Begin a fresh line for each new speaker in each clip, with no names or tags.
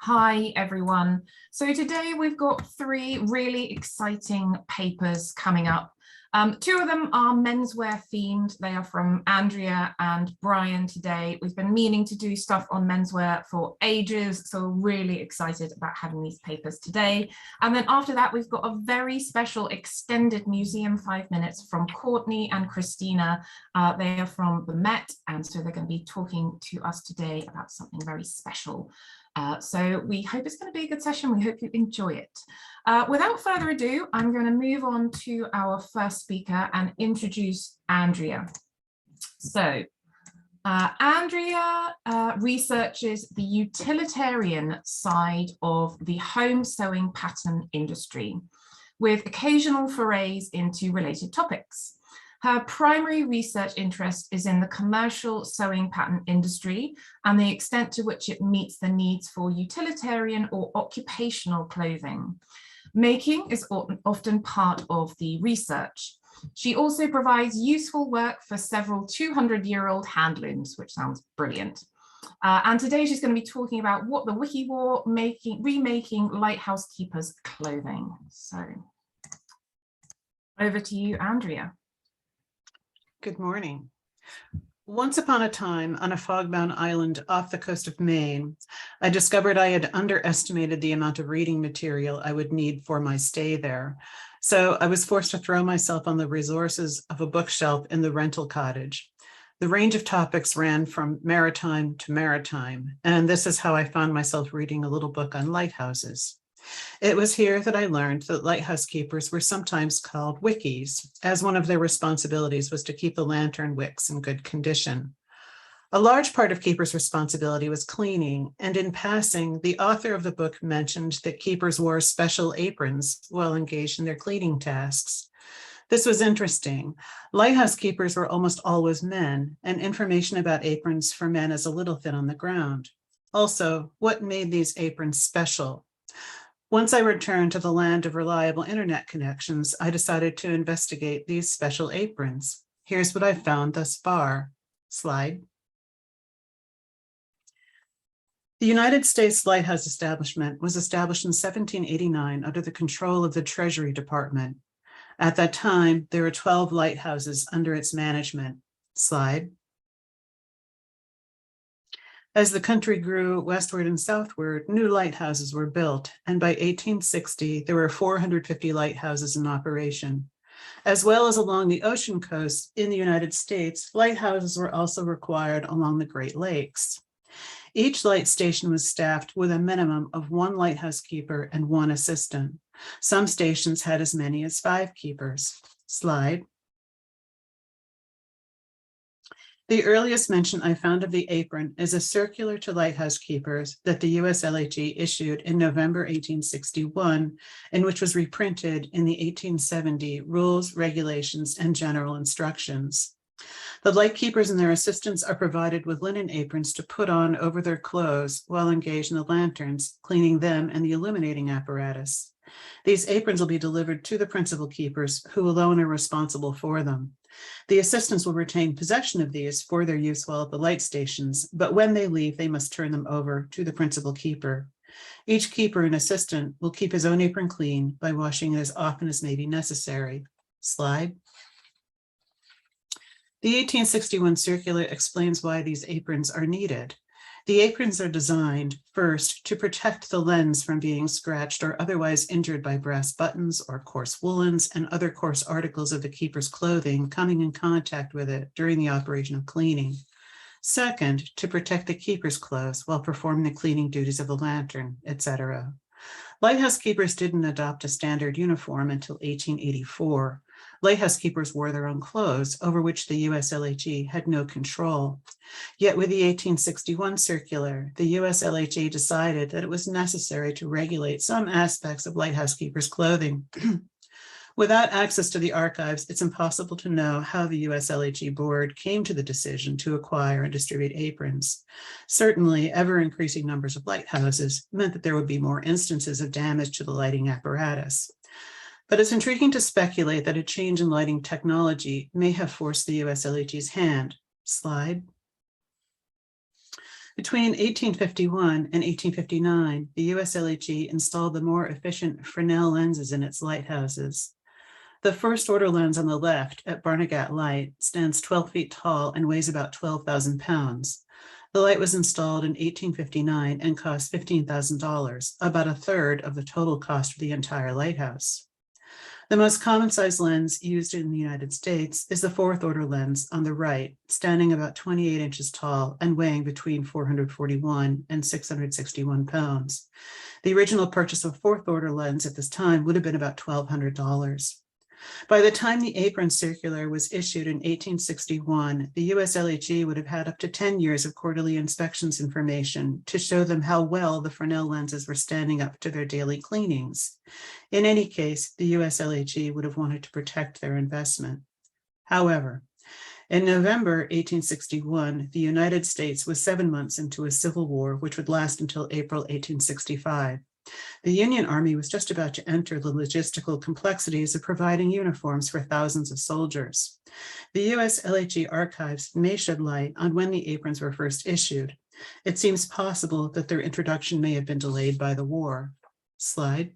Hi everyone. So today we've got three really exciting papers coming up. Two of them are menswear themed. They are from Andrea and Brian today. We've been meaning to do stuff on menswear for ages, so we're really excited about having these papers today. And then after that, we've got a very special extended museum 5 minutes from Courtney and Christina. They are from the Met, and so they're going to be talking to us today about something very special. So we hope it's going to be a good session. We hope you enjoy it. Without further ado, I'm going to move on to our first speaker and introduce Andrea. So Andrea researches the utilitarian side of the home sewing pattern industry, with occasional forays into related topics. Her primary research interest is in the commercial sewing pattern industry and the extent to which it meets the needs for utilitarian or occupational clothing. Making is often part of the research. She also provides useful work for several 200-year-old handlooms, which sounds brilliant. And today she's going to be talking about what the Wikie wore, remaking lighthouse keepers' clothing. So over to you, Andrea.
Good morning. Once upon a time, on a fog-bound island off the coast of Maine, I discovered I had underestimated the amount of reading material I would need for my stay there. So I was forced to throw myself on the resources of a bookshelf in the rental cottage. The range of topics ran from maritime to maritime, and this is how I found myself reading a little book on lighthouses. It was here that I learned that lighthouse keepers were sometimes called wickies, as one of their responsibilities was to keep the lantern wicks in good condition. A large part of keepers' responsibility was cleaning, and in passing, the author of the book mentioned that keepers wore special aprons while engaged in their cleaning tasks. This was interesting. Lighthouse keepers were almost always men, and information about aprons for men is a little thin on the ground. Also, what made these aprons special? Once I returned to the land of reliable internet connections, I decided to investigate these special aprons. Here's what I've found thus far. Slide. The United States Lighthouse Establishment was established in 1789 under the control of the Treasury Department. At that time, there were 12 lighthouses under its management. Slide. As the country grew westward and southward, new lighthouses were built, and by 1860, there were 450 lighthouses in operation. As well as along the ocean coast in the United States, lighthouses were also required along the Great Lakes. Each light station was staffed with a minimum of one lighthouse keeper and one assistant. Some stations had as many as 5 keepers. Slide. The earliest mention I found of the apron is a circular to lighthouse keepers that the USLHE issued in November 1861, and which was reprinted in the 1870 Rules, Regulations, and General Instructions. The light keepers and their assistants are provided with linen aprons to put on over their clothes while engaged in the lanterns, cleaning them and the illuminating apparatus. These aprons will be delivered to the principal keepers, who alone are responsible for them. The assistants will retain possession of these for their use while at the light stations, but when they leave, they must turn them over to the principal keeper. Each keeper and assistant will keep his own apron clean by washing it as often as may be necessary. Slide. The 1861 circular explains why these aprons are needed. The aprons are designed, first, to protect the lens from being scratched or otherwise injured by brass buttons or coarse woolens and other coarse articles of the keeper's clothing coming in contact with it during the operation of cleaning. Second, to protect the keeper's clothes while performing the cleaning duties of the lantern, etc. Lighthouse keepers didn't adopt a standard uniform until 1884. Lighthouse keepers wore their own clothes, over which the USLHE had no control. Yet with the 1861 circular, the USLHE decided that it was necessary to regulate some aspects of lighthouse keepers' clothing. Without access to the archives, it's impossible to know how the USLHE board came to the decision to acquire and distribute aprons. Certainly, ever-increasing numbers of lighthouses meant that there would be more instances of damage to the lighting apparatus. But it's intriguing to speculate that a change in lighting technology may have forced the USLHE's hand. Slide. Between 1851 and 1859, the USLHE installed the more efficient Fresnel lenses in its lighthouses. The first order lens on the left at Barnegat Light stands 12 feet tall and weighs about 12,000 pounds. The light was installed in 1859 and cost $15,000, about a third of the total cost for the entire lighthouse. The most common size lens used in the United States is the fourth order lens on the right, standing about 28 inches tall and weighing between 441 and 661 pounds. The original purchase of fourth order lens at this time would have been about $1,200. By the time the Apron circular was issued in 1861, the USLHE would have had up to 10 years of quarterly inspections information to show them how well the Fresnel lenses were standing up to their daily cleanings. In any case, the USLHE would have wanted to protect their investment. However, in November 1861, the United States was 7 months into a civil war, which would last until April 1865. The Union Army was just about to enter the logistical complexities of providing uniforms for thousands of soldiers. The USLHE archives may shed light on when the aprons were first issued. It seems possible that their introduction may have been delayed by the war. Slide.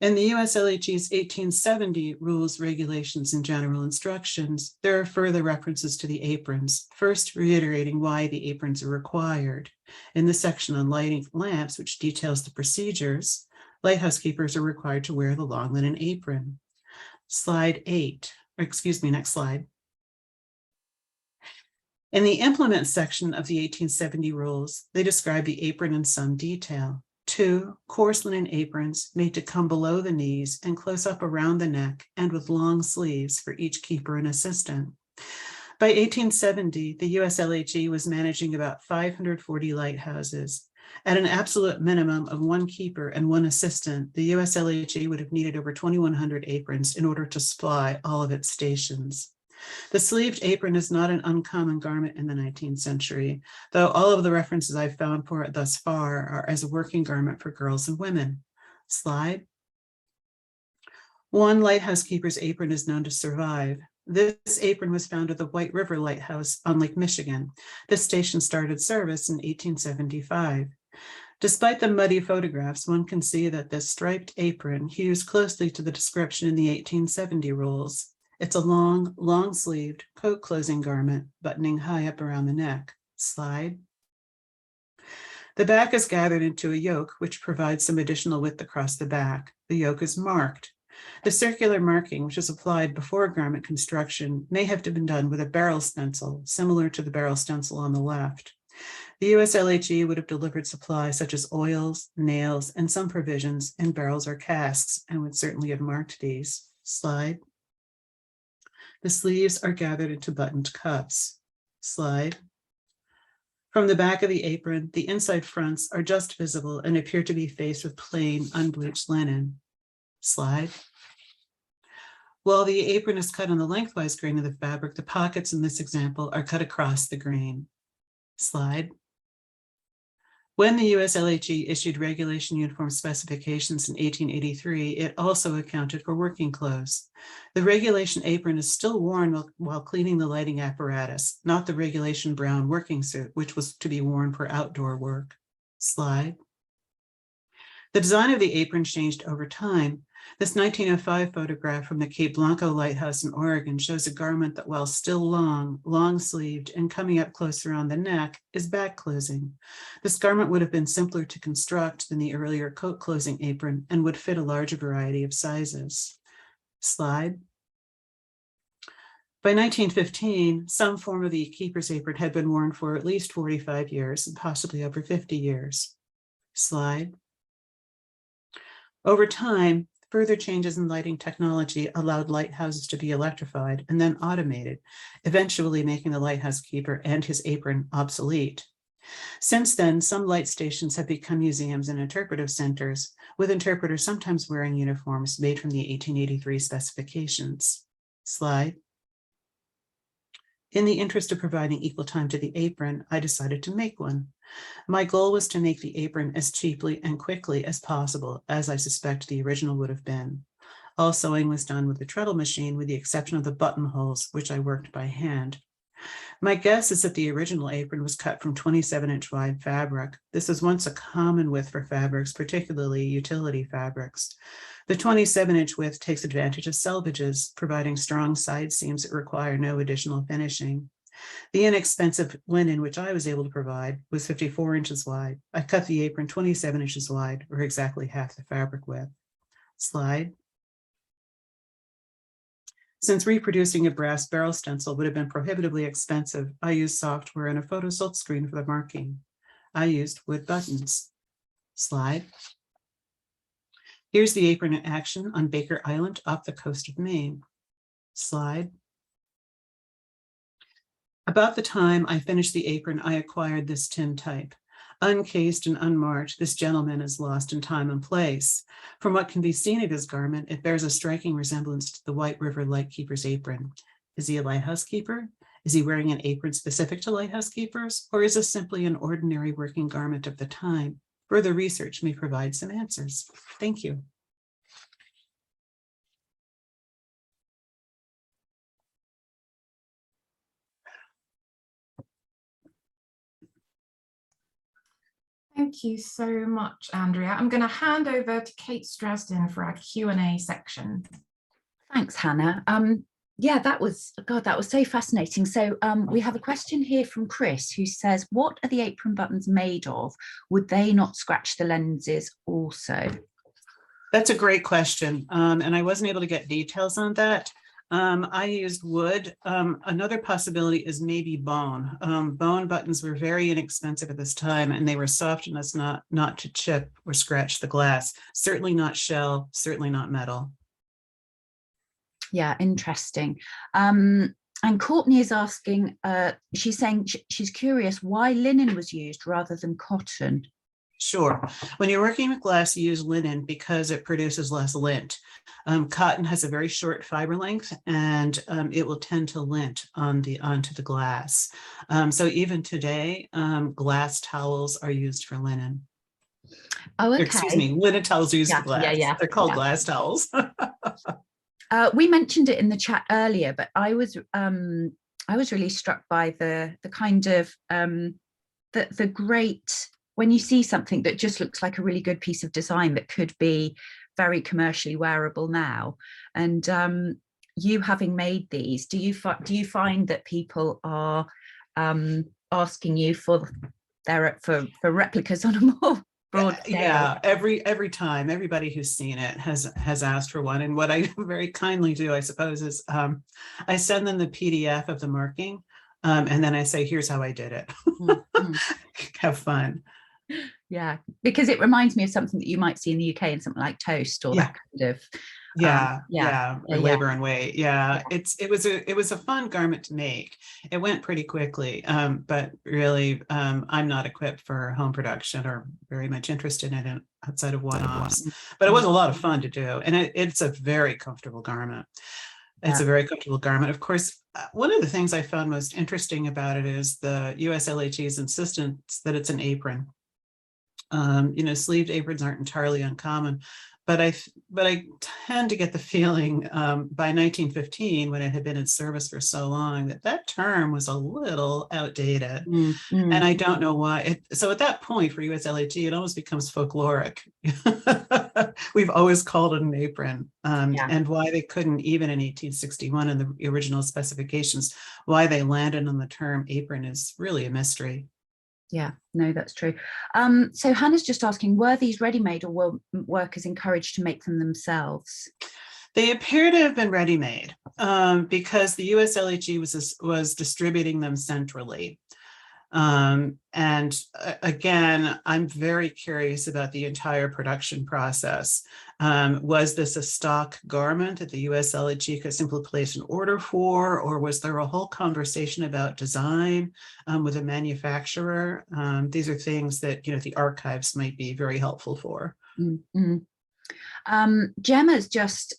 In the USLHE's 1870 rules, regulations, and general instructions, there are further references to the aprons, first reiterating why the aprons are required. In the section on lighting lamps, which details the procedures, lighthouse keepers are required to wear the long linen apron. Next slide. In the implement section of the 1870 rules, they describe the apron in some detail. 2 coarse linen aprons made to come below the knees and close up around the neck and with long sleeves for each keeper and assistant. By 1870, the USLHE was managing about 540 lighthouses. At an absolute minimum of 1 keeper and 1 assistant, the USLHE would have needed over 2,100 aprons in order to supply all of its stations. The sleeved apron is not an uncommon garment in the 19th century, though all of the references I've found for it thus far are as a working garment for girls and women. Slide. 1 lighthouse keeper's apron is known to survive. This apron was found at the White River Lighthouse on Lake Michigan. This station started service in 1875. Despite the muddy photographs, one can see that this striped apron hews closely to the description in the 1870 rules. It's a long-sleeved coat closing garment, buttoning high up around the neck. Slide. The back is gathered into a yoke, which provides some additional width across the back. The yoke is marked. The circular marking, which was applied before garment construction, may have been done with a barrel stencil, similar to the barrel stencil on the left. The USLHE would have delivered supplies such as oils, nails, and some provisions in barrels or casks, and would certainly have marked these. Slide. The sleeves are gathered into buttoned cuffs. Slide. From the back of the apron, the inside fronts are just visible and appear to be faced with plain, unbleached linen. Slide. While the apron is cut on the lengthwise grain of the fabric, the pockets in this example are cut across the grain. Slide. When the USLHE issued regulation uniform specifications in 1883, it also accounted for working clothes. The regulation apron is still worn while cleaning the lighting apparatus, not the regulation brown working suit, which was to be worn for outdoor work. Slide. The design of the apron changed over time. This 1905 photograph from the Cape Blanco Lighthouse in Oregon shows a garment that, while still long-sleeved and coming up close around the neck, is back closing. This garment would have been simpler to construct than the earlier coat closing apron and would fit a larger variety of sizes. Slide. By 1915, some form of the keeper's apron had been worn for at least 45 years and possibly over 50 years. Slide. Over time, further changes in lighting technology allowed lighthouses to be electrified and then automated, eventually making the lighthouse keeper and his apron obsolete. Since then, some light stations have become museums and interpretive centers, with interpreters sometimes wearing uniforms made from the 1883 specifications. Slide. In the interest of providing equal time to the apron, I decided to make one. My goal was to make the apron as cheaply and quickly as possible, as I suspect the original would have been. All sewing was done with the treadle machine, with the exception of the buttonholes, which I worked by hand. My guess is that the original apron was cut from 27-inch wide fabric. This is once a common width for fabrics, particularly utility fabrics. The 27-inch width takes advantage of selvages, providing strong side seams that require no additional finishing. The inexpensive linen, which I was able to provide, was 54 inches wide. I cut the apron 27 inches wide, or exactly half the fabric width. Slide. Since reproducing a brass barrel stencil would have been prohibitively expensive, I used software and a photo silk screen for the marking. I used wood buttons. Slide. Here's the apron in action on Baker Island off the coast of Maine. Slide. About the time I finished the apron, I acquired this tin type. Uncased and unmarked, this gentleman is lost in time and place. From what can be seen of his garment, it bears a striking resemblance to the White River Lightkeeper's apron. Is he a lighthouse keeper? Is he wearing an apron specific to lighthouse keepers? Or is this simply an ordinary working garment of the time? Further research may provide some answers. Thank you.
Thank you so much, Andrea. I'm going to hand over to Kate Strasden for our Q&A section.
Thanks, Hannah. Yeah, that was so fascinating. So we have a question here from Chris, who says, what are the apron buttons made of? Would they not scratch the lenses also?
That's a great question. And I wasn't able to get details on that. I used wood. Another possibility is maybe bone. Bone buttons were very inexpensive at this time, and they were soft enough not to chip or scratch the glass. Certainly not shell, certainly not metal.
Yeah, interesting. And Courtney is asking, she's saying she's curious why linen was used rather than cotton.
Sure. When you're working with glass, you use linen because it produces less lint. Cotton has a very short fiber length, and it will tend to lint onto the glass. So even today, glass towels are used for linen.
Oh, okay.
Excuse me, linen towels are used for glass.
Yeah.
They're called glass towels.
We mentioned it in the chat earlier, but I was really struck by the kind of the great, when you see something that just looks like a really good piece of design that could be very commercially wearable now, and you having made these, do you find that people are asking you for replicas on a more broad scale?
Yeah, every time, everybody who's seen it has asked for one, and what I very kindly do, I suppose, is I send them the PDF of the marking, and then I say, here's how I did it. Have fun.
Yeah, because it reminds me of something that you might see in the UK in something like toast or that kind of labor and weight.
It was a fun garment to make. It went pretty quickly, but really I'm not equipped for home production or very much interested in it outside of one-offs, but it was a lot of fun to do, and it's a very comfortable garment. It's a very comfortable garment. Of course, one of the things I found most interesting about it is the USLHE's insistence that it's an apron. Sleeved aprons aren't entirely uncommon, but I tend to get the feeling by 1915, when it had been in service for so long, that term was a little outdated. And I don't know why. So at that point for USLHE, it almost becomes folkloric. We've always called it an apron, and why they couldn't, even in 1861 in the original specifications, why they landed on the term apron is really a mystery.
Yeah, no, that's true. So Hannah's just asking, were these ready-made, or were workers encouraged to make them themselves?
They appear to have been ready-made because the USLHE was distributing them centrally. And again, I'm very curious about the entire production process. Was this a stock garment that the USLHE could simply place an order for, or was there a whole conversation about design with a manufacturer? These are things that the archives might be very helpful for.
Gemma's just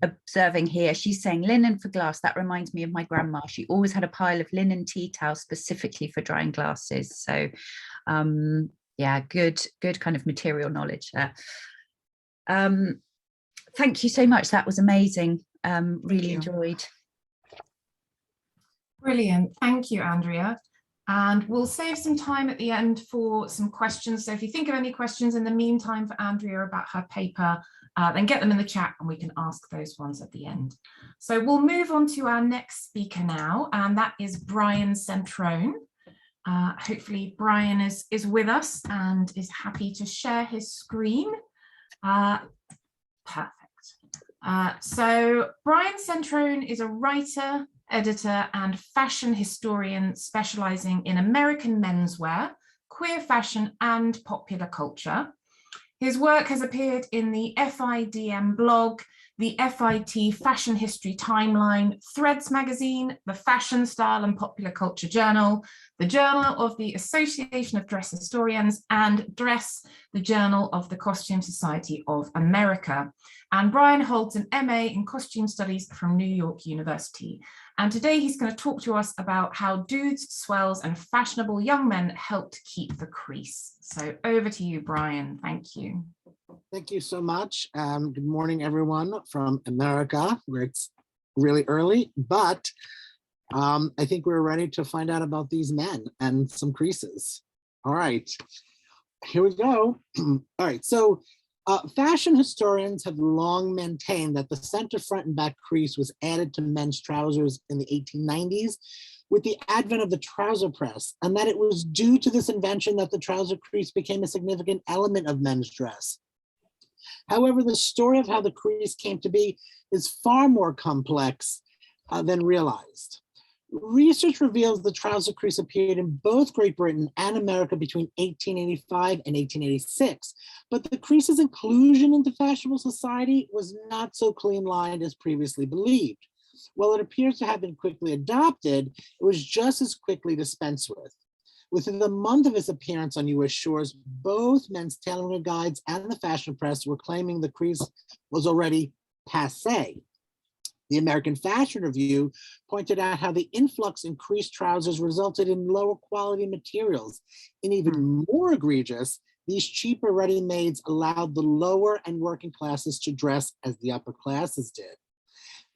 observing here. She's saying linen for glass. That reminds me of my grandma. She always had a pile of linen tea towels specifically for drying glasses. So yeah, good kind of material knowledge there. Thank you so much. That was amazing. Really enjoyed.
Brilliant. Thank you, Andrea. And we'll save some time at the end for some questions. So if you think of any questions in the meantime for Andrea about her paper, then get them in the chat and we can ask those ones at the end. So we'll move on to our next speaker now, and that is Brian Centrone. Hopefully Brian is with us and is happy to share his screen. Perfect. So Brian Centrone is a writer, editor, and fashion historian specializing in American menswear, queer fashion, and popular culture. His work has appeared in the FIDM blog, the FIT Fashion History Timeline, Threads magazine, the Fashion, Style and Popular Culture Journal, the Journal of the Association of Dress Historians, and Dress, the Journal of the Costume Society of America. And Brian holds an MA in Costume Studies from New York University. And today he's going to talk to us about how dudes, swells, and fashionable young men helped keep the crease. So over to you, Brian. Thank you.
Thank you so much. Good morning, everyone from America, where it's really early, but I think we're ready to find out about these men and some creases. All right, here we go. All right, so fashion historians have long maintained that the center, front, and back crease was added to men's trousers in the 1890s with the advent of the trouser press, and that it was due to this invention that the trouser crease became a significant element of men's dress. However, the story of how the crease came to be is far more complex than realized. Research reveals the trouser crease appeared in both Great Britain and America between 1885 and 1886, but the crease's inclusion into fashionable society was not so clean-lined as previously believed. While it appears to have been quickly adopted, it was just as quickly dispensed with. Within the month of its appearance on US shores, both men's tailoring guides and the fashion press were claiming the crease was already passé. The American Fashion Review pointed out how the influx in creased trousers resulted in lower quality materials. And even more egregious, these cheaper ready-mades allowed the lower and working classes to dress as the upper classes did.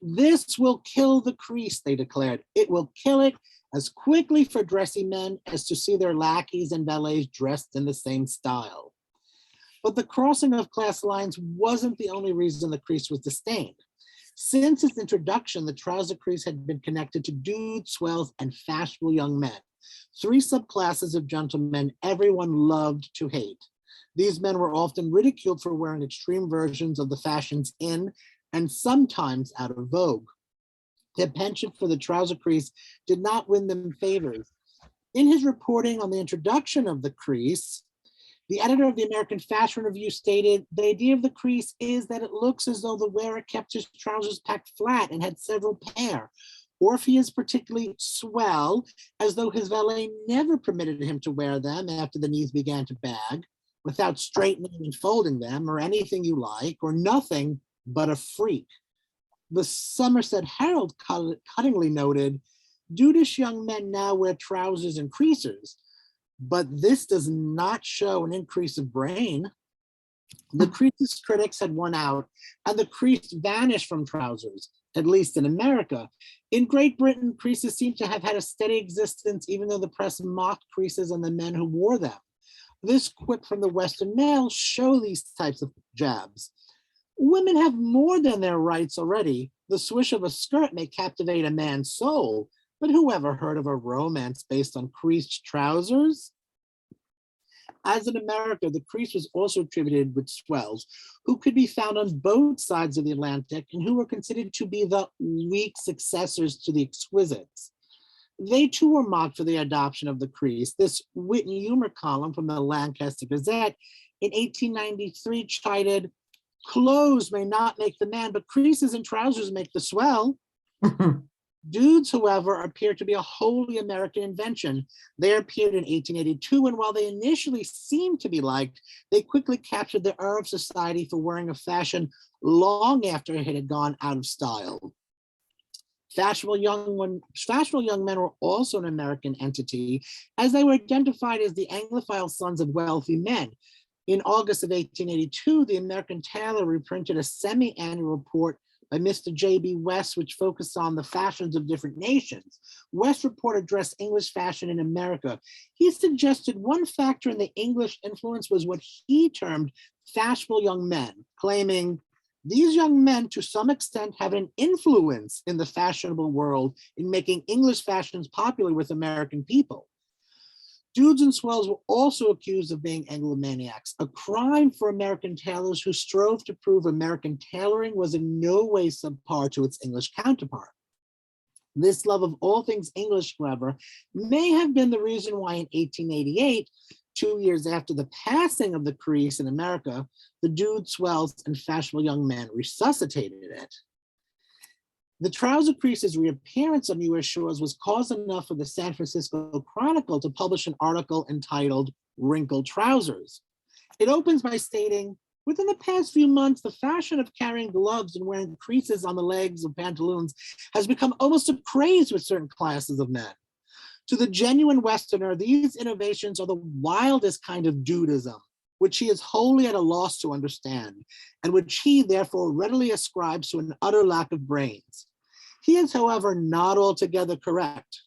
This will kill the crease, they declared. It will kill it as quickly for dressy men as to see their lackeys and valets dressed in the same style. But the crossing of class lines wasn't the only reason the crease was disdained. Since its introduction, the trouser crease had been connected to dudes, swells, and fashionable young men, three subclasses of gentlemen everyone loved to hate. These men were often ridiculed for wearing extreme versions of the fashions in and sometimes out of vogue. Their penchant for the trouser crease did not win them favors. In his reporting on the introduction of the crease, the editor of the American Fashion Review stated, "The idea of the crease is that it looks as though the wearer kept his trousers packed flat and had several pair, or if he is particularly swell, as though his valet never permitted him to wear them after the knees began to bag, without straightening and folding them, or anything you like, or nothing but a freak." The Somerset Herald cuttingly noted, "Dudish young men now wear trousers and creasers, but this does not show an increase of brain." The creases critics had won out, and the crease vanished from trousers, at least in America. In Great Britain, creases seem to have had a steady existence, even though the press mocked creases and the men who wore them. This quip from the Western mail show these types of jabs. Women have more than their rights already. The swish of a skirt may captivate a man's soul, but who ever heard of a romance based on creased trousers? As in America, the crease was also attributed with swells, who could be found on both sides of the Atlantic and who were considered to be the weak successors to the exquisites. They too were mocked for the adoption of the crease. This Whitney humor column from the Lancaster Gazette in 1893 chided, "Clothes may not make the man, but creases in trousers make the swell." Dudes, however, appear to be a wholly American invention. They appeared in 1882, and while they initially seemed to be liked, they quickly captured the air of society for wearing a fashion long after it had gone out of style. Fashionable young men were also an American entity, as they were identified as the Anglophile sons of wealthy men. In August of 1882, the American Tailor reprinted a semi-annual report by Mr. J.B. West, which focused on the fashions of different nations. West report addressed English fashion in America. He suggested one factor in the English influence was what he termed fashionable young men, claiming these young men to some extent have an influence in the fashionable world in making English fashions popular with American people. Dudes and swells were also accused of being Anglomaniacs, a crime for American tailors who strove to prove American tailoring was in no way subpar to its English counterpart. This love of all things English, however, may have been the reason why in 1888, 2 years after the passing of the crease in America, the dudes, swells, and fashionable young men resuscitated it. The trouser crease's reappearance on U.S. shores was cause enough for the San Francisco Chronicle to publish an article entitled "Wrinkled Trousers." It opens by stating, within the past few months, the fashion of carrying gloves and wearing creases on the legs of pantaloons has become almost a craze with certain classes of men. To the genuine Westerner, these innovations are the wildest kind of dudism, which he is wholly at a loss to understand, and which he therefore readily ascribes to an utter lack of brains. He is, however, not altogether correct.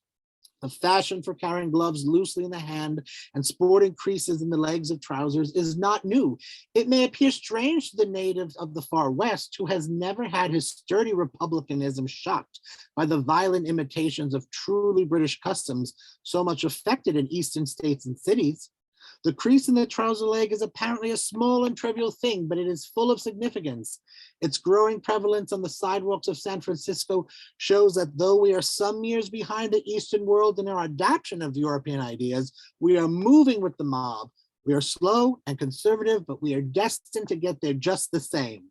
The fashion for carrying gloves loosely in the hand and sporting creases in the legs of trousers is not new. It may appear strange to the natives of the far West, who has never had his sturdy republicanism shocked by the violent imitations of truly British customs so much affected in eastern states and cities. The crease in the trouser leg is apparently a small and trivial thing, but it is full of significance. Its growing prevalence on the sidewalks of San Francisco shows that though we are some years behind the Eastern world in our adoption of European ideas, we are moving with the mob. We are slow and conservative, but we are destined to get there just the same.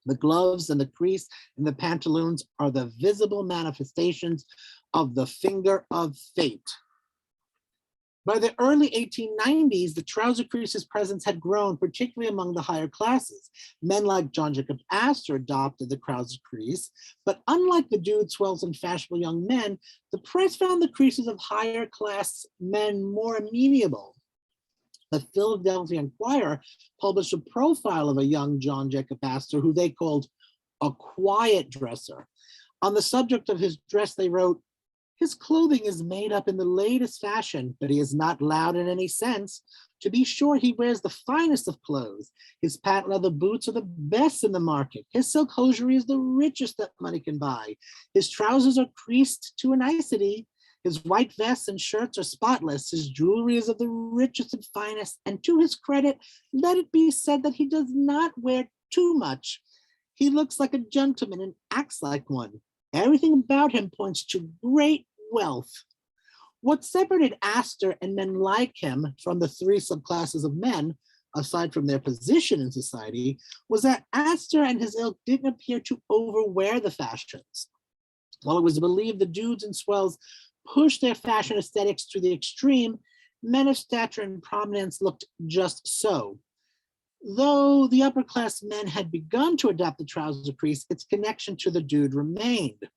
The gloves and the crease and the pantaloons are the visible manifestations of the finger of fate. By the early 1890s, the trouser crease's presence had grown, particularly among the higher classes. Men like John Jacob Astor adopted the trouser crease, but unlike the dudes, swells, and fashionable young men, the press found the creases of higher class men more amenable. The Philadelphia Inquirer published a profile of a young John Jacob Astor, who they called a quiet dresser. On the subject of his dress, they wrote, "His clothing is made up in the latest fashion, but he is not loud in any sense. To be sure, he wears the finest of clothes. His patent leather boots are the best in the market. His silk hosiery is the richest that money can buy. His trousers are creased to a nicety. His white vests and shirts are spotless. His jewelry is of the richest and finest. And to his credit, let it be said that he does not wear too much. He looks like a gentleman and acts like one. Everything about him points to great wealth." What separated Astor and men like him from the three subclasses of men, aside from their position in society, was that Astor and his ilk didn't appear to overwear the fashions. While it was believed the dudes and swells pushed their fashion aesthetics to the extreme, men of stature and prominence looked just so. Though the upper class men had begun to adopt the trouser crease, its connection to the dude remained.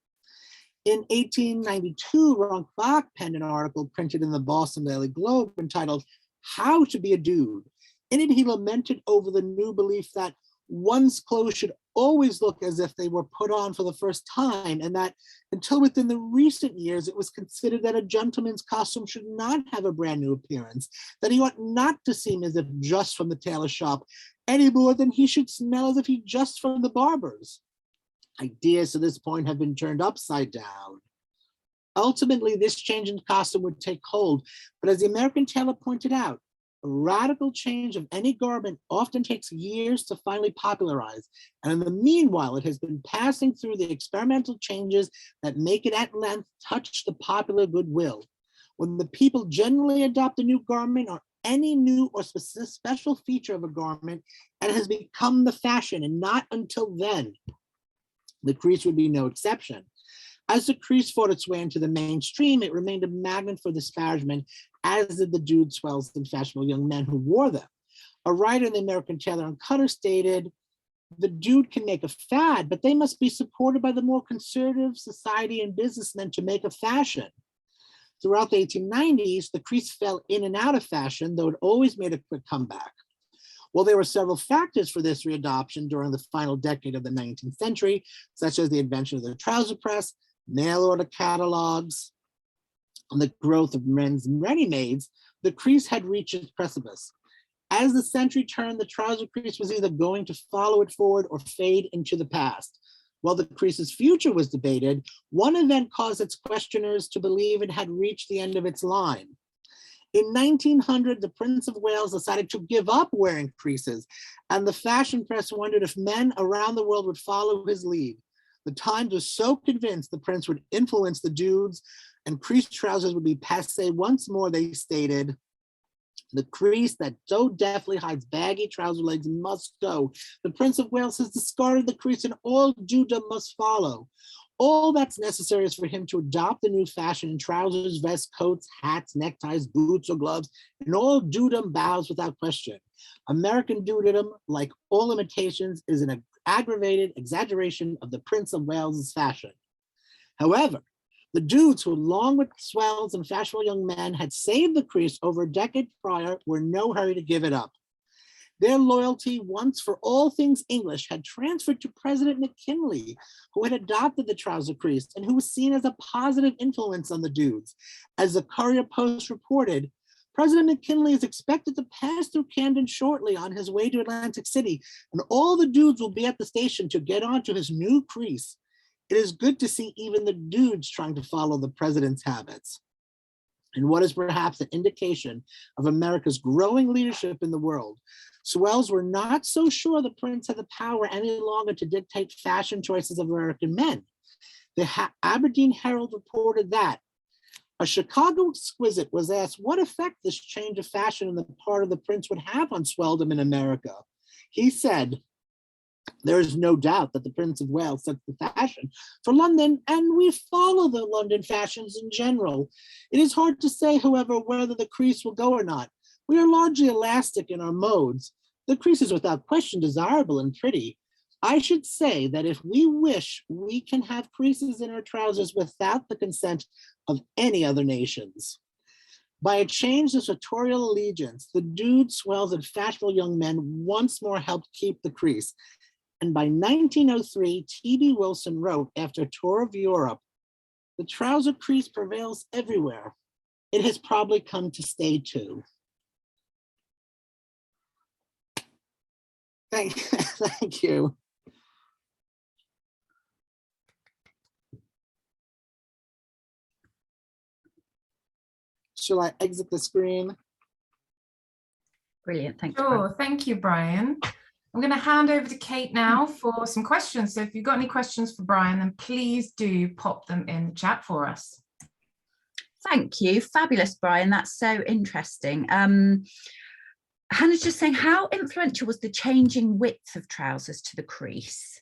In 1892, Ronk Bach penned an article printed in the Boston Daily Globe entitled "How to Be a Dude." In it, he lamented over the new belief that one's clothes should always look as if they were put on for the first time, and that until within the recent years, it was considered that a gentleman's costume should not have a brand new appearance, that he ought not to seem as if just from the tailor shop any more than he should smell as if he just from the barber's. Ideas to this point have been turned upside down. Ultimately, this change in costume would take hold, but as the American tailor pointed out, a radical change of any garment often takes years to finally popularize, and in the meanwhile, it has been passing through the experimental changes that make it at length touch the popular goodwill. When the people generally adopt a new garment or any new or special feature of a garment, and it has become the fashion, and not until then, the crease would be no exception. As the crease fought its way into the mainstream, it remained a magnet for disparagement, as did the dudes, swells, and fashionable young men who wore them. A writer in the American Tailor and Cutter stated, "The dude can make a fad, but they must be supported by the more conservative society and businessmen to make a fashion." Throughout the 1890s, the crease fell in and out of fashion, though it always made a quick comeback. While there were several factors for this readoption during the final decade of the 19th century, such as the invention of the trouser press, mail order catalogs, and the growth of men's ready-mades, the crease had reached its precipice. As the century turned, the trouser crease was either going to follow it forward or fade into the past. While the crease's future was debated, one event caused its questioners to believe it had reached the end of its line. In 1900, the Prince of Wales decided to give up wearing creases, and the fashion press wondered if men around the world would follow his lead. The Times was so convinced the prince would influence the dudes and creased trousers would be passé once more, they stated. The crease that so deftly hides baggy trouser legs must go. The Prince of Wales has discarded the crease and all dudedom must follow. All that's necessary is for him to adopt the new fashion in trousers, vests, coats, hats, neckties, boots, or gloves, and all dudedom bows without question. American dudedom, like all imitations, is an aggravated exaggeration of the Prince of Wales's fashion. However, the dudes who, along with swells and fashionable young men, had saved the crease over a decade prior were in no hurry to give it up. Their loyalty, once for all things English, had transferred to President McKinley, who had adopted the trouser crease and who was seen as a positive influence on the dudes. As the Courier Post reported, President McKinley is expected to pass through Camden shortly on his way to Atlantic City, and all the dudes will be at the station to get onto his new crease. It is good to see even the dudes trying to follow the president's habits. And what is perhaps an indication of America's growing leadership in the world, swells were not so sure the prince had the power any longer to dictate fashion choices of American men. The Aberdeen Herald reported that a Chicago exquisite was asked what effect this change of fashion on the part of the prince would have on swelldom in America. He said, "There is no doubt that the Prince of Wales sets the fashion for London, and we follow the London fashions in general. It is hard to say, however, whether the crease will go or not. We are largely elastic in our modes. The crease is without question desirable and pretty. I should say that if we wish, we can have creases in our trousers without the consent of any other nations." By a change of sartorial allegiance, the dude, swells, and fashionable young men once more helped keep the crease. And by 1903, T.B. Wilson wrote, after a tour of Europe, "The trouser crease prevails everywhere. It has probably come to stay too." Thank you. Shall I exit the screen?
Brilliant, thank you. Brian.
Sure, thank you, Brian. I'm going to hand over to Kate now for some questions. So if you've got any questions for Brian, then please do pop them in the chat for us.
Thank you. Fabulous, Brian. That's so interesting. Hannah's just saying, how influential was the changing width of trousers to the crease?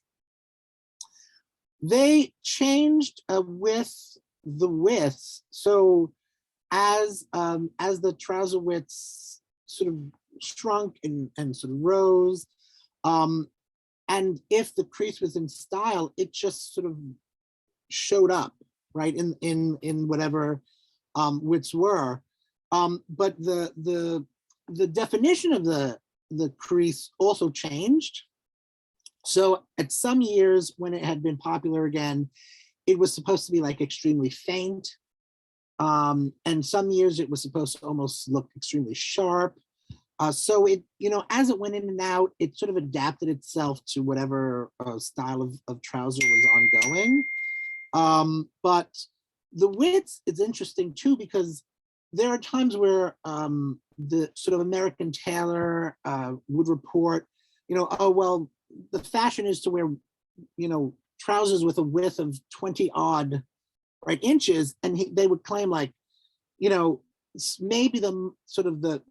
They changed with the width. So as the trouser widths sort of shrunk and sort of rose, and if the crease was in style, it just sort of showed up, right, in whatever widths were. But the definition of the crease also changed. So at some years when it had been popular again, it was supposed to be like extremely faint. And some years it was supposed to almost look extremely sharp. So it, as it went in and out, it sort of adapted itself to whatever style of trouser was ongoing. But the width is interesting too, because there are times where the sort of American tailor would report, oh, well, the fashion is to wear, trousers with a width of 20 odd inches. And they would claim like, maybe the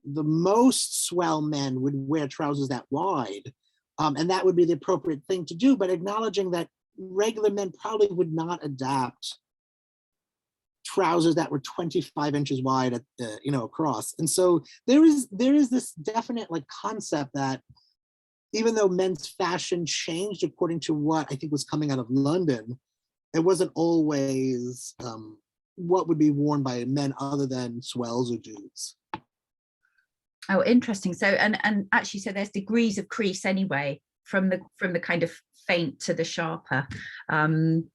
most swell men would wear trousers that wide, and that would be the appropriate thing to do, but acknowledging that regular men probably would not adapt trousers that were 25 inches wide at across. And so there is this definite concept that even though men's fashion changed according to what I think was coming out of London, it wasn't always what would be worn by men other than swells or dudes.
Oh, interesting. So and actually, so there's degrees of crease anyway, from the kind of faint to the sharper. When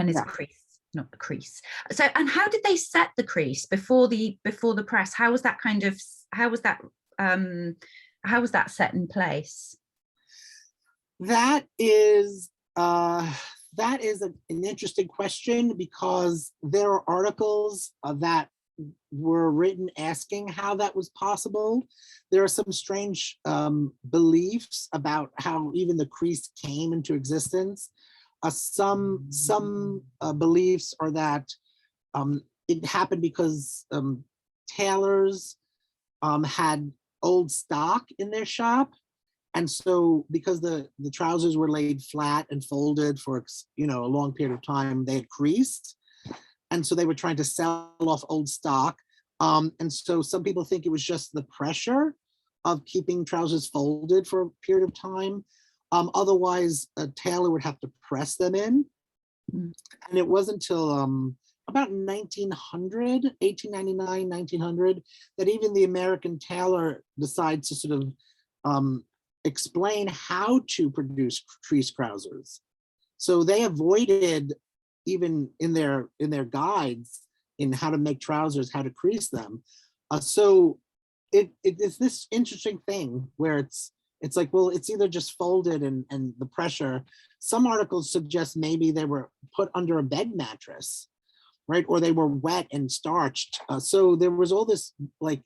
is
Yeah.
a crease, not the crease? So, and how did they set the crease before the press? How was that set in place?
That is an interesting question, because there are articles that were written asking how that was possible. There are some strange beliefs about how even the crease came into existence. Some beliefs are that it happened because tailors had old stock in their shop. And so because the trousers were laid flat and folded for a long period of time, they had creased. And so they were trying to sell off old stock. And so some people think it was just the pressure of keeping trousers folded for a period of time. Otherwise, a tailor would have to press them in. And it wasn't until about 1899, 1900, that even the American tailor decides to sort of explain how to produce crease trousers. So they avoided, even in their guides in how to make trousers, how to crease them. So it's this interesting thing where it's like, well, it's either just folded and the pressure. Some articles suggest maybe they were put under a bed mattress, right? Or they were wet and starched. So there was all this like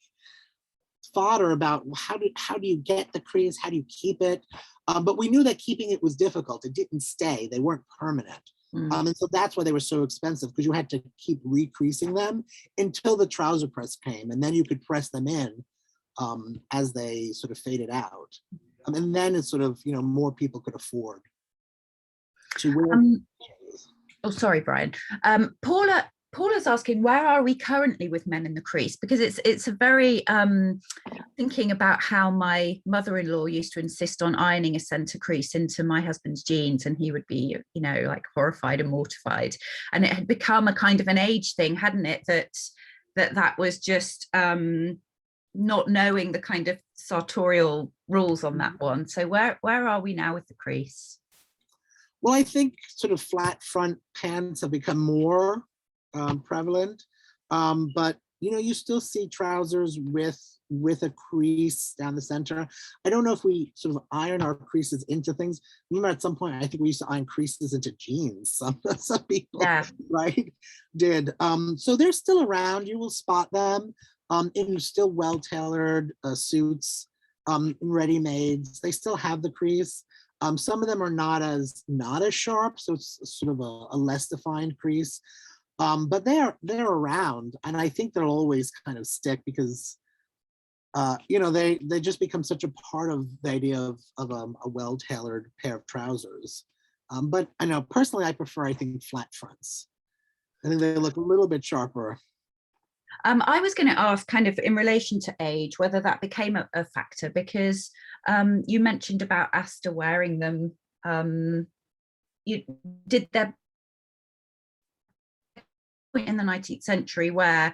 fodder about how do you get the crease, how do you keep it? But we knew that keeping it was difficult. It didn't stay. They weren't permanent. And so that's why they were so expensive, because you had to keep recreasing them until the trouser press came, and then you could press them in as they sort of faded out. And then it's sort of, more people could afford to wear.
Oh, sorry, Brian. Paula's asking, where are we currently with men in the crease? Because it's a very thinking about how my mother-in-law used to insist on ironing a center crease into my husband's jeans, and he would be, like horrified and mortified. And it had become a kind of an age thing, hadn't it? That was just not knowing the kind of sartorial rules on that one. So where are we now with the crease?
Well, I think sort of flat front pants have become more prevalent, but you still see trousers with a crease down the center. I don't know if we sort of iron our creases into things. Remember, at some point, I think we used to iron creases into jeans. Some people, right, did. So they're still around. You will spot them in still well-tailored suits, in ready-mades. They still have the crease. Some of them are not as sharp, so it's sort of a less defined crease. But they're around, and I think they'll always kind of stick, because they just become such a part of the idea of a well-tailored pair of trousers. But I know personally, I think flat fronts. I think they look a little bit sharper.
I was going to ask, kind of in relation to age, whether that became a factor, because you mentioned about Asta wearing them. You did there point in the 19th century where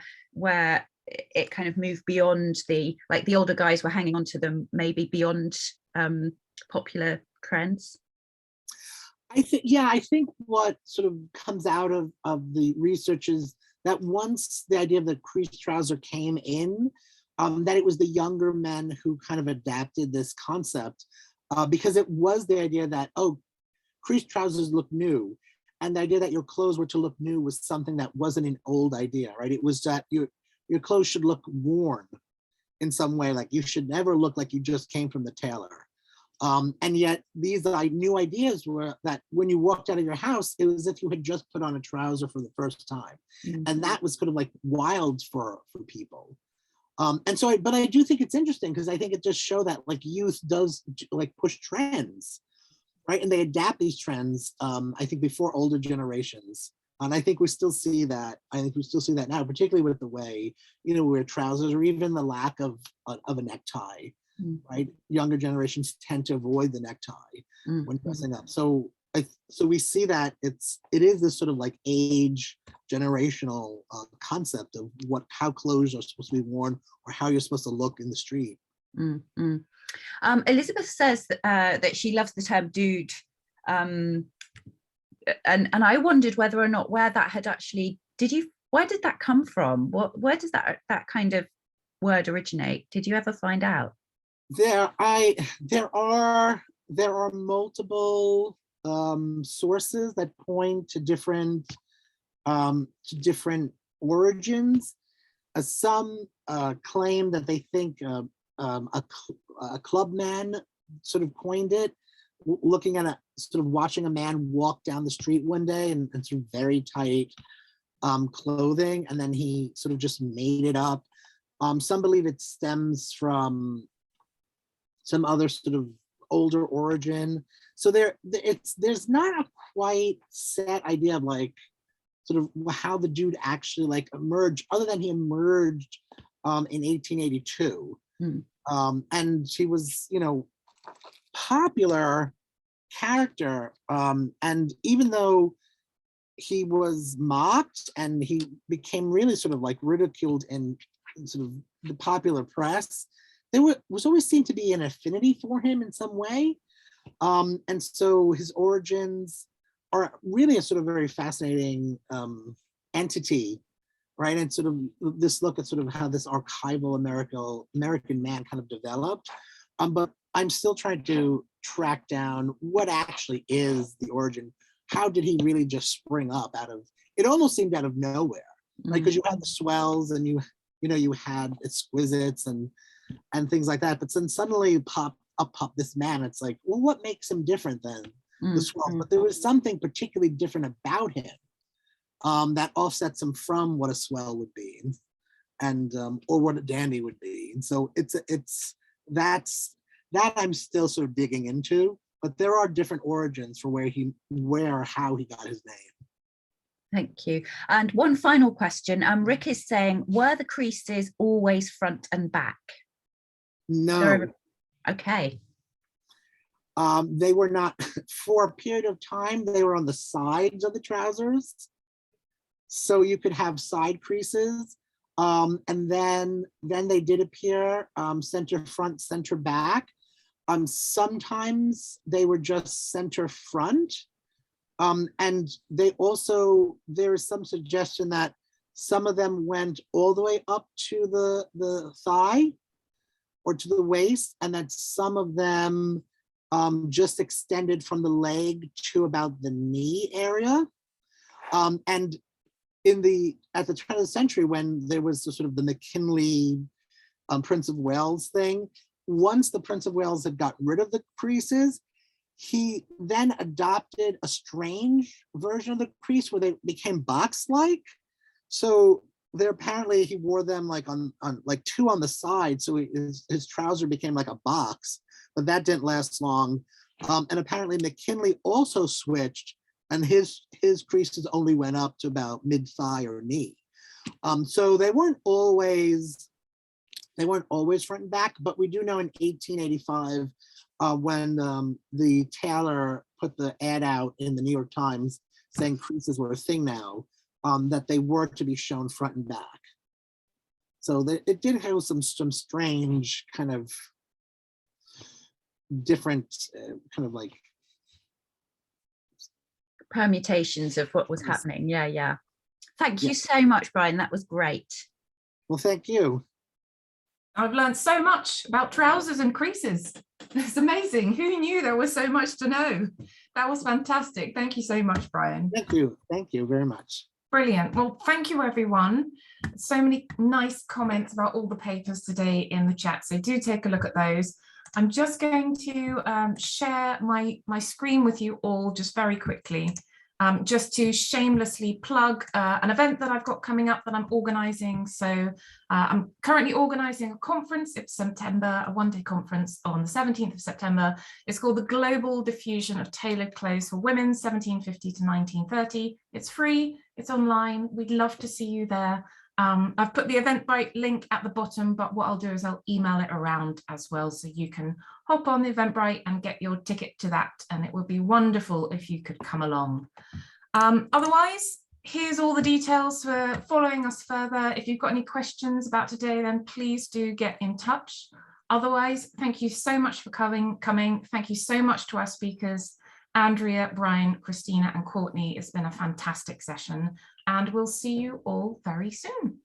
it kind of moved beyond the older guys were hanging on to them, maybe beyond popular trends?
I think what sort of comes out of the research is that once the idea of the crease trouser came in, that it was the younger men who kind of adapted this concept, because it was the idea that, crease trousers look new. And the idea that your clothes were to look new was something that wasn't an old idea, right? It was that your clothes should look worn in some way, like you should never look like you just came from the tailor. And yet these new ideas were that when you walked out of your house, it was as if you had just put on a trouser for the first time. And that was kind of like wild for people. But I do think it's interesting, because I think it just shows that like youth does like push trends, right? And they adapt these trends, I think, before older generations. And I think we still see that. I think we still see that now, particularly with the way, wear trousers, or even the lack of a necktie, right? Younger generations tend to avoid the necktie when dressing up. So we see that it is this sort of like age, generational concept of how clothes are supposed to be worn or how you're supposed to look in the street.
Elizabeth says that she loves the term dude, and I wondered whether or not where that had actually, where did that come from? Where does that kind of word originate? Did you ever find out?
There are multiple sources that point to different origins. Some claim that they think a clubman sort of coined it, looking at watching a man walk down the street one day in sort of very tight clothing, and then he sort of just made it up. Some believe it stems from some other sort of older origin. So there's not a quite set idea of like sort of how the dude actually like emerged, other than he emerged in 1882. And he was, popular character. And even though he was mocked and he became really sort of like ridiculed in sort of the popular press, there was always seemed to be an affinity for him in some way. And so his origins are really a sort of very fascinating entity, right? And sort of this look at sort of how this archival American man kind of developed. But I'm still trying to track down what actually is the origin. How did he really just spring up out of, it almost seemed out of nowhere, like, because you had the swells and you had exquisites and things like that. But then suddenly pop this man. It's like, well, what makes him different than the swells? But there was something particularly different about him that offsets him from what a swell would be, and or what a dandy would be. And so that's I'm still sort of digging into. But there are different origins for how he got his name.
Thank you. And one final question. Rick is saying, were the creases always front and back?
No.
Okay.
They were not. For a period of time, they were on the sides of the trousers. So you could have side creases. And then they did appear center front, center back. Sometimes they were just center front. And they also, there is some suggestion that some of them went all the way up to the thigh or to the waist, and that some of them just extended from the leg to about the knee area. And at the turn of the century, when there was sort of the McKinley Prince of Wales thing, once the Prince of Wales had got rid of the creases, he then adopted a strange version of the crease where they became box-like. So there apparently he wore them like on like two on the side, so his trouser became like a box, but that didn't last long. And apparently McKinley also switched, and his creases only went up to about mid-thigh or knee. So they weren't always front and back, but we do know in 1885, when the tailor put the ad out in the New York Times saying creases were a thing now, that they were to be shown front and back. So it did have some strange kind of different kind of like
permutations of what was happening. Yeah. Thank you so much, Brian. That was great.
Well, thank you.
I've learned so much about trousers and creases. It's amazing. Who knew there was so much to know? That was fantastic. Thank you so much, Brian.
Thank you. Thank you very much.
Brilliant. Well, thank you, everyone. So many nice comments about all the papers today in the chat. So do take a look at those. I'm just going to share my screen with you all just very quickly. Just to shamelessly plug an event that I've got coming up that I'm organising. So I'm currently organising a conference. It's September, a one-day conference on the 17th of September. It's called the Global Diffusion of Tailored Clothes for Women, 1750 to 1930. It's free, it's online. We'd love to see you there. I've put the Eventbrite link at the bottom, but what I'll do is I'll email it around as well, so you can hop on the Eventbrite and get your ticket to that, and it would be wonderful if you could come along. Otherwise, here's all the details for following us further. If you've got any questions about today, then please do get in touch. Otherwise, thank you so much for coming. Thank you so much to our speakers, Andrea, Brian, Christina, and Courtney. It's been a fantastic session, and we'll see you all very soon.